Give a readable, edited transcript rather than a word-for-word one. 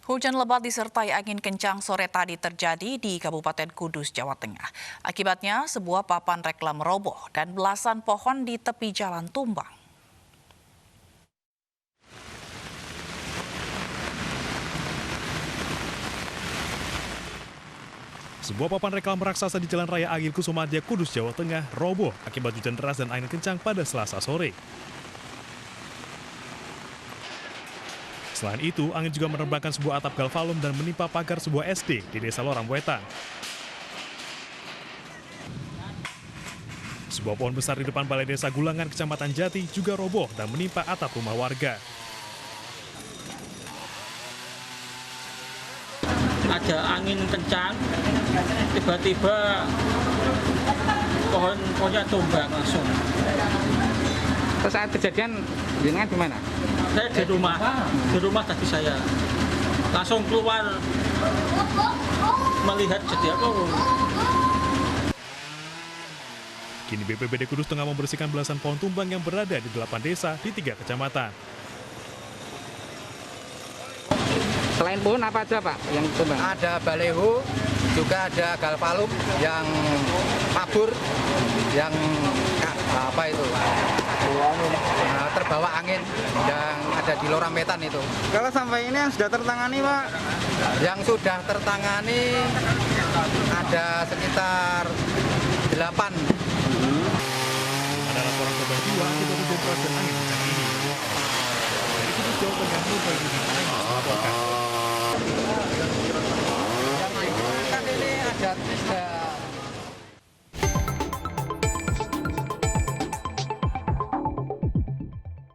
Hujan lebat disertai angin kencang sore tadi terjadi di Kabupaten Kudus, Jawa Tengah. Akibatnya, sebuah papan reklam roboh dan belasan pohon di tepi jalan tumbang. Sebuah papan reklam raksasa di Jalan Raya Agil Kusumadia, Kudus, Jawa Tengah, roboh akibat hujan deras dan angin kencang pada Selasa sore. Selain itu, angin juga menerbangkan sebuah atap galvalum dan menimpa pagar sebuah SD di Desa Loramwetan. Sebuah pohon besar di depan Balai Desa Gulangan, Kecamatan Jati juga roboh dan menimpa atap rumah warga. Ada angin kencang, tiba-tiba pohonnya tumbang langsung. Terus saat kejadian, jenengan di mana? Saya di rumah tadi saya langsung keluar melihat jadi apa. Kini BPBD Kudus tengah membersihkan belasan pohon tumbang yang berada di 8 desa di 3 kecamatan. Selain pohon apa aja Pak yang tumbang? Ada baleho, juga ada galvalum yang kabur, yang terbawa angin yang ada di Loramwetan itu. Kalau sampai ini yang sudah tertangani Pak? Yang sudah tertangani ada sekitar 8. Ada laporan korban jiwa akibat hujan deras dan angin.